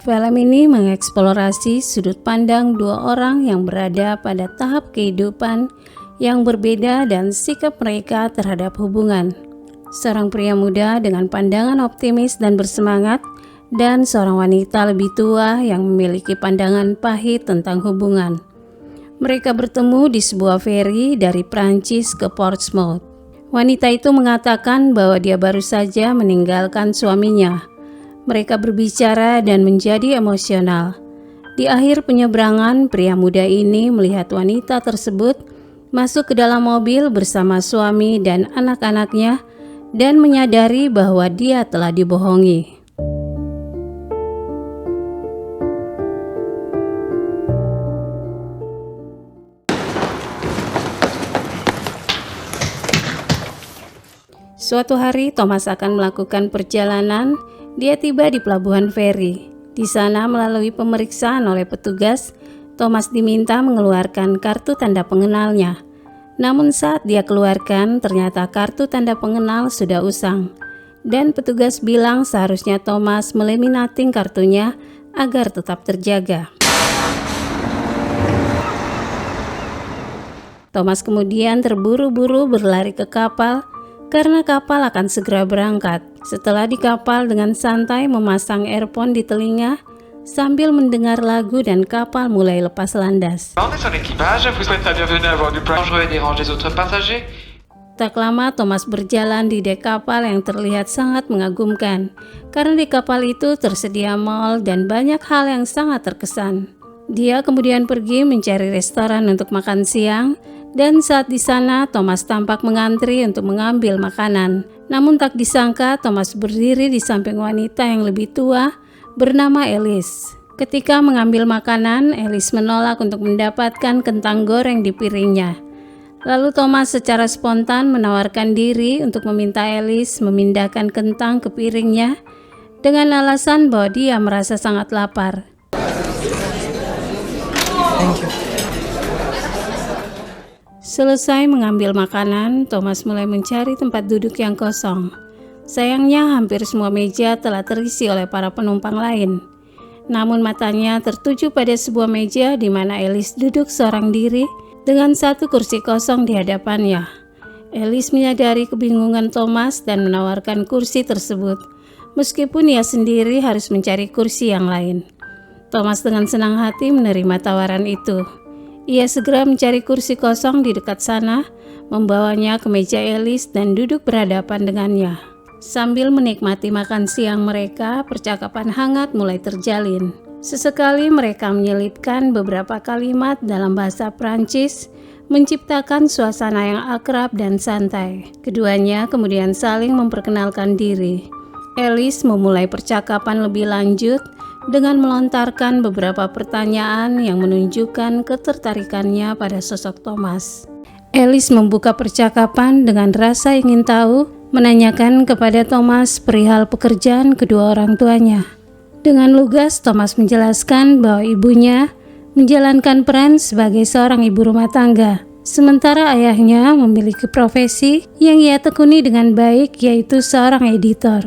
Film ini mengeksplorasi sudut pandang dua orang yang berada pada tahap kehidupan yang berbeda dan sikap mereka terhadap hubungan. Seorang pria muda dengan pandangan optimis dan bersemangat, dan seorang wanita lebih tua yang memiliki pandangan pahit tentang hubungan. Mereka bertemu di sebuah feri dari Prancis ke Portsmouth. Wanita itu mengatakan bahwa dia baru saja meninggalkan suaminya. Mereka berbicara dan menjadi emosional. Di akhir penyeberangan, pria muda ini melihat wanita tersebut masuk ke dalam mobil bersama suami dan anak-anaknya dan menyadari bahwa dia telah dibohongi. Suatu hari Thomas akan melakukan perjalanan. Dia tiba di pelabuhan feri. Di sana melalui pemeriksaan oleh petugas, Thomas diminta mengeluarkan kartu tanda pengenalnya. Namun saat dia keluarkan, ternyata kartu tanda pengenal sudah usang. Dan petugas bilang seharusnya Thomas melaminating kartunya agar tetap terjaga. Thomas kemudian terburu-buru berlari ke kapal karena kapal akan segera berangkat. Setelah di kapal, dengan santai memasang earphone di telinga sambil mendengar lagu dan kapal mulai lepas landas. Tak lama Thomas berjalan di dek kapal yang terlihat sangat mengagumkan, karena di kapal itu tersedia mall dan banyak hal yang sangat terkesan. Dia kemudian pergi mencari restoran untuk makan siang, dan saat di sana Thomas tampak mengantri untuk mengambil makanan. Namun tak disangka Thomas berdiri di samping wanita yang lebih tua bernama Alice. Ketika mengambil makanan, Alice menolak untuk mendapatkan kentang goreng di piringnya. Lalu Thomas secara spontan menawarkan diri untuk meminta Alice memindahkan kentang ke piringnya dengan alasan bahwa dia merasa sangat lapar. Selesai mengambil makanan, Thomas mulai mencari tempat duduk yang kosong. Sayangnya hampir semua meja telah terisi oleh para penumpang lain. Namun matanya tertuju pada sebuah meja di mana Alice duduk seorang diri dengan satu kursi kosong di hadapannya. Alice menyadari kebingungan Thomas dan menawarkan kursi tersebut, meskipun ia sendiri harus mencari kursi yang lain. Thomas dengan senang hati menerima tawaran itu. Ia segera mencari kursi kosong di dekat sana, membawanya ke meja Alice dan duduk berhadapan dengannya. Sambil menikmati makan siang mereka, percakapan hangat mulai terjalin. Sesekali mereka menyelipkan beberapa kalimat dalam bahasa Prancis, menciptakan suasana yang akrab dan santai. Keduanya kemudian saling memperkenalkan diri. Alice memulai percakapan lebih lanjut dengan melontarkan beberapa pertanyaan yang menunjukkan ketertarikannya pada sosok Thomas. Alice membuka percakapan dengan rasa ingin tahu, menanyakan kepada Thomas perihal pekerjaan kedua orang tuanya. Dengan lugas, Thomas menjelaskan bahwa ibunya menjalankan peran sebagai seorang ibu rumah tangga, sementara ayahnya memiliki profesi yang ia tekuni dengan baik, yaitu seorang editor.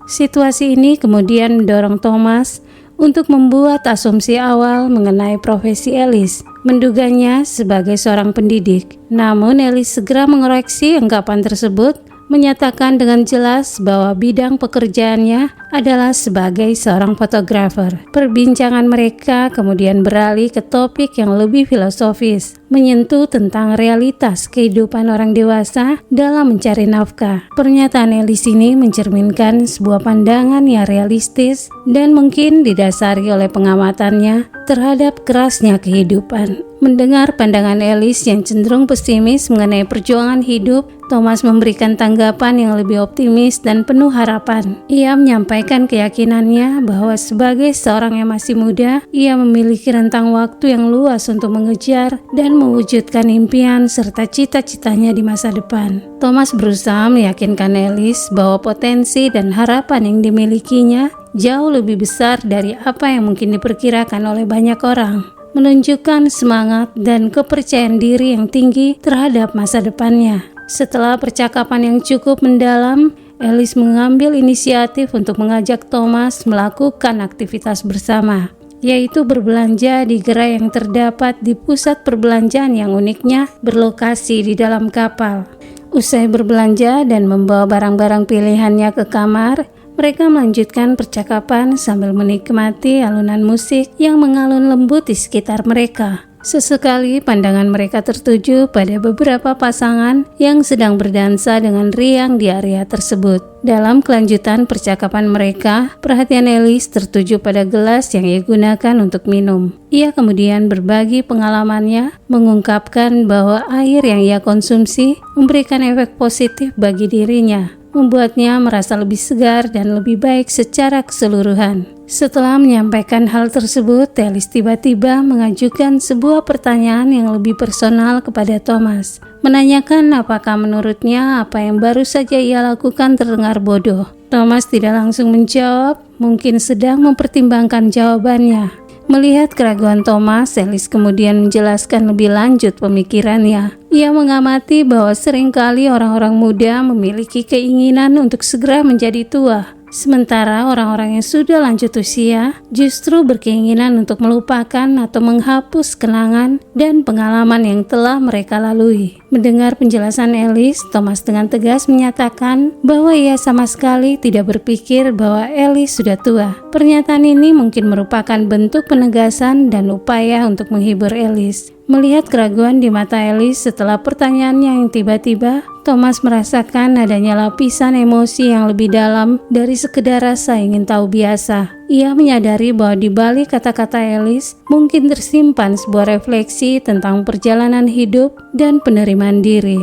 Situasi ini kemudian mendorong Thomas untuk membuat asumsi awal mengenai profesi Alice, menduganya sebagai seorang pendidik. Namun Alice segera mengoreksi anggapan tersebut, menyatakan dengan jelas bahwa bidang pekerjaannya adalah sebagai seorang fotografer. Perbincangan mereka kemudian beralih ke topik yang lebih filosofis, menyentuh tentang realitas kehidupan orang dewasa dalam mencari nafkah. Pernyataan Alice ini mencerminkan sebuah pandangan yang realistis dan mungkin didasari oleh pengamatannya terhadap kerasnya kehidupan. Mendengar pandangan Alice yang cenderung pesimis mengenai perjuangan hidup, Thomas memberikan tanggapan yang lebih optimis dan penuh harapan. Ia menyampaikan keyakinannya bahwa sebagai seorang yang masih muda, ia memiliki rentang waktu yang luas untuk mengejar dan mewujudkan impian serta cita-citanya di masa depan. Thomas berusaha meyakinkan Alice bahwa potensi dan harapan yang dimilikinya jauh lebih besar dari apa yang mungkin diperkirakan oleh banyak orang, menunjukkan semangat dan kepercayaan diri yang tinggi terhadap masa depannya. Setelah percakapan yang cukup mendalam, Alice mengambil inisiatif untuk mengajak Thomas melakukan aktivitas bersama, yaitu berbelanja di gerai yang terdapat di pusat perbelanjaan yang uniknya berlokasi di dalam kapal. Usai berbelanja dan membawa barang-barang pilihannya ke kamar, mereka melanjutkan percakapan sambil menikmati alunan musik yang mengalun lembut di sekitar mereka. Sesekali pandangan mereka tertuju pada beberapa pasangan yang sedang berdansa dengan riang di area tersebut. Dalam kelanjutan percakapan mereka, perhatian Alice tertuju pada gelas yang ia gunakan untuk minum. Ia kemudian berbagi pengalamannya, mengungkapkan bahwa air yang ia konsumsi memberikan efek positif bagi dirinya, membuatnya merasa lebih segar dan lebih baik secara keseluruhan. Setelah menyampaikan hal tersebut, Alice tiba-tiba mengajukan sebuah pertanyaan yang lebih personal kepada Thomas, menanyakan apakah menurutnya apa yang baru saja ia lakukan terdengar bodoh. Thomas tidak langsung menjawab, mungkin sedang mempertimbangkan jawabannya. Melihat keraguan Thomas, Alice kemudian menjelaskan lebih lanjut pemikirannya. Ia mengamati bahwa seringkali orang-orang muda memiliki keinginan untuk segera menjadi tua, sementara orang-orang yang sudah lanjut usia justru berkeinginan untuk melupakan atau menghapus kenangan dan pengalaman yang telah mereka lalui. Mendengar penjelasan Alice, Thomas dengan tegas menyatakan bahwa ia sama sekali tidak berpikir bahwa Alice sudah tua. Pernyataan ini mungkin merupakan bentuk penegasan dan upaya untuk menghibur Alice. Melihat keraguan di mata Alice setelah pertanyaannya yang tiba-tiba, Thomas merasakan adanya lapisan emosi yang lebih dalam dari sekedar rasa ingin tahu biasa. Ia menyadari bahwa di balik kata-kata Alice mungkin tersimpan sebuah refleksi tentang perjalanan hidup dan penerimaan diri.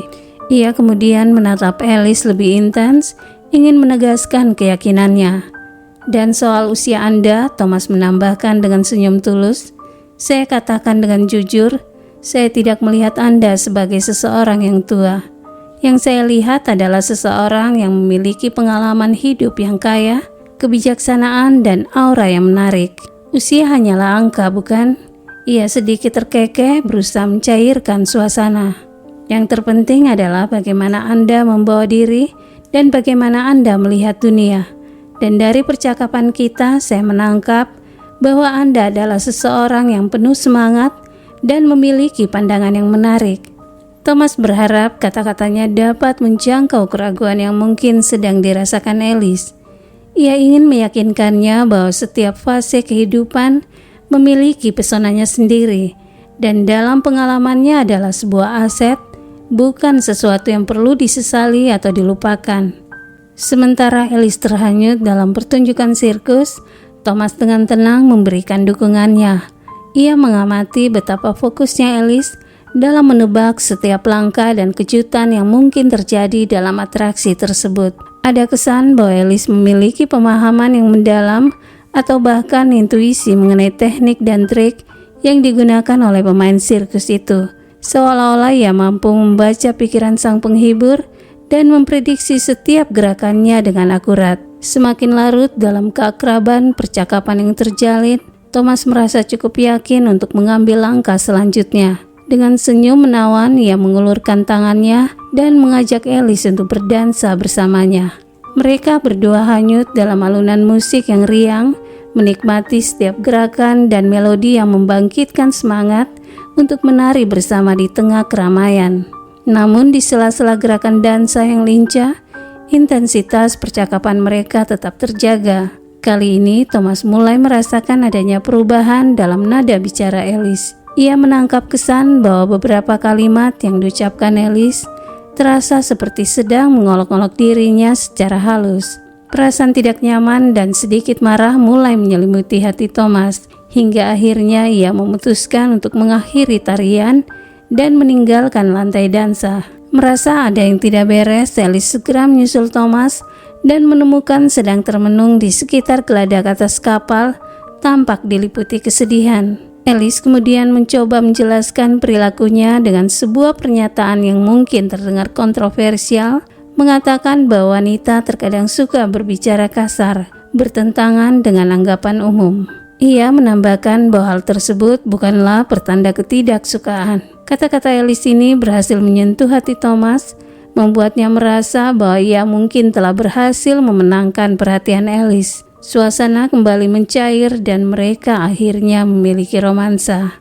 Ia kemudian menatap Alice lebih intens, ingin menegaskan keyakinannya. Dan soal usia Anda, Thomas menambahkan dengan senyum tulus, saya katakan dengan jujur, saya tidak melihat Anda sebagai seseorang yang tua. Yang saya lihat adalah seseorang yang memiliki pengalaman hidup yang kaya, kebijaksanaan, dan aura yang menarik. Usia hanyalah angka, bukan? Ia sedikit terkekeh, berusaha mencairkan suasana. Yang terpenting adalah bagaimana Anda membawa diri dan bagaimana Anda melihat dunia. Dan dari percakapan kita, saya menangkap bahwa Anda adalah seseorang yang penuh semangat dan memiliki pandangan yang menarik. Thomas berharap kata-katanya dapat menjangkau keraguan yang mungkin sedang dirasakan Alice. Ia ingin meyakinkannya bahwa setiap fase kehidupan memiliki pesonanya sendiri, dan dalam pengalamannya adalah sebuah aset, bukan sesuatu yang perlu disesali atau dilupakan. Sementara Alice terhanyut dalam pertunjukan sirkus, Thomas dengan tenang memberikan dukungannya. Ia mengamati betapa fokusnya Alice dalam menebak setiap langkah dan kejutan yang mungkin terjadi dalam atraksi tersebut. Ada kesan bahwa Alice memiliki pemahaman yang mendalam atau bahkan intuisi mengenai teknik dan trik yang digunakan oleh pemain sirkus itu. Seolah-olah ia mampu membaca pikiran sang penghibur dan memprediksi setiap gerakannya dengan akurat. Semakin larut dalam keakraban percakapan yang terjalin, Thomas merasa cukup yakin untuk mengambil langkah selanjutnya. Dengan senyum menawan, ia mengulurkan tangannya dan mengajak Alice untuk berdansa bersamanya. Mereka berdua hanyut dalam alunan musik yang riang, menikmati setiap gerakan dan melodi yang membangkitkan semangat untuk menari bersama di tengah keramaian. Namun di sela-sela gerakan dansa yang lincah, intensitas percakapan mereka tetap terjaga. Kali ini Thomas mulai merasakan adanya perubahan dalam nada bicara Alice. Ia menangkap kesan bahwa beberapa kalimat yang diucapkan Alice terasa seperti sedang mengolok-olok dirinya secara halus. Perasaan tidak nyaman dan sedikit marah mulai menyelimuti hati Thomas, hingga akhirnya ia memutuskan untuk mengakhiri tarian dan meninggalkan lantai dansa. Merasa ada yang tidak beres, Alice segera menyusul Thomas dan menemukan sedang termenung di sekitar geladak atas kapal, tampak diliputi kesedihan. Alice kemudian mencoba menjelaskan perilakunya dengan sebuah pernyataan yang mungkin terdengar kontroversial, mengatakan bahwa wanita terkadang suka berbicara kasar, bertentangan dengan anggapan umum. Ia menambahkan bahwa hal tersebut bukanlah pertanda ketidaksukaan. Kata-kata Alice ini berhasil menyentuh hati Thomas membuatnya merasa bahwa ia mungkin telah berhasil memenangkan perhatian Alice. Suasana kembali mencair dan mereka akhirnya memiliki romansa.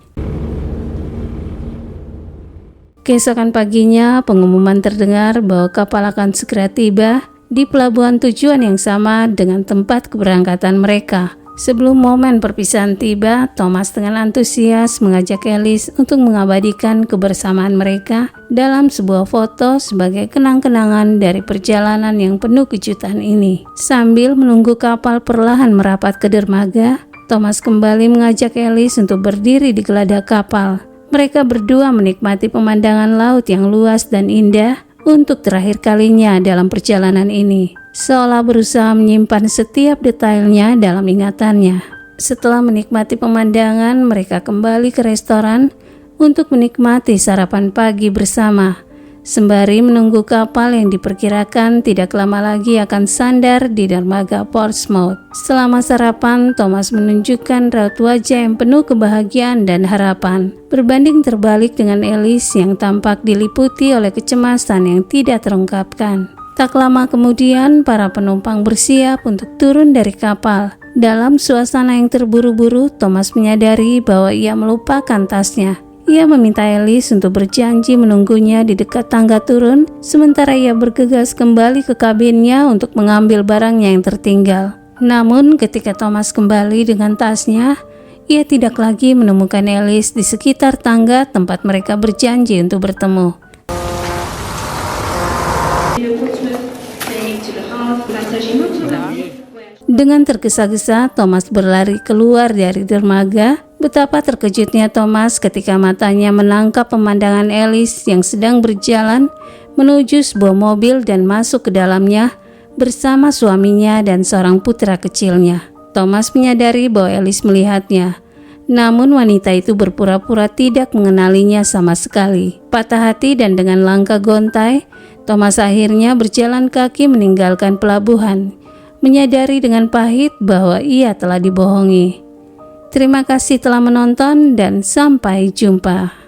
Keesokan paginya, pengumuman terdengar bahwa kapal akan segera tiba di pelabuhan tujuan yang sama dengan tempat keberangkatan mereka. Sebelum momen perpisahan tiba, Thomas dengan antusias mengajak Alice untuk mengabadikan kebersamaan mereka dalam sebuah foto sebagai kenang-kenangan dari perjalanan yang penuh kejutan ini. Sambil menunggu kapal perlahan merapat ke dermaga, Thomas kembali mengajak Alice untuk berdiri di geladak kapal. Mereka berdua menikmati pemandangan laut yang luas dan indah untuk terakhir kalinya dalam perjalanan ini, seolah berusaha menyimpan setiap detailnya dalam ingatannya. Setelah menikmati pemandangan, mereka kembali ke restoran untuk menikmati sarapan pagi bersama, sembari menunggu kapal yang diperkirakan tidak lama lagi akan sandar di dermaga Portsmouth. Selama sarapan, Thomas menunjukkan raut wajah yang penuh kebahagiaan dan harapan, berbanding terbalik dengan Alice yang tampak diliputi oleh kecemasan yang tidak terungkapkan. Tak lama kemudian, para penumpang bersiap untuk turun dari kapal. Dalam suasana yang terburu-buru, Thomas menyadari bahwa ia melupakan tasnya. Ia meminta Alice untuk berjanji menunggunya di dekat tangga turun, sementara ia bergegas kembali ke kabinnya untuk mengambil barangnya yang tertinggal. Namun ketika Thomas kembali dengan tasnya, ia tidak lagi menemukan Alice di sekitar tangga tempat mereka berjanji untuk bertemu. Dengan tergesa-gesa, Thomas berlari keluar dari dermaga. Betapa terkejutnya Thomas ketika matanya menangkap pemandangan Alice yang sedang berjalan menuju sebuah mobil dan masuk ke dalamnya bersama suaminya dan seorang putra kecilnya. Thomas menyadari bahwa Alice melihatnya, namun wanita itu berpura-pura tidak mengenalinya sama sekali. Patah hati dan dengan langkah gontai, Thomas akhirnya berjalan kaki meninggalkan pelabuhan, menyadari dengan pahit bahwa ia telah dibohongi. Terima kasih telah menonton dan sampai jumpa.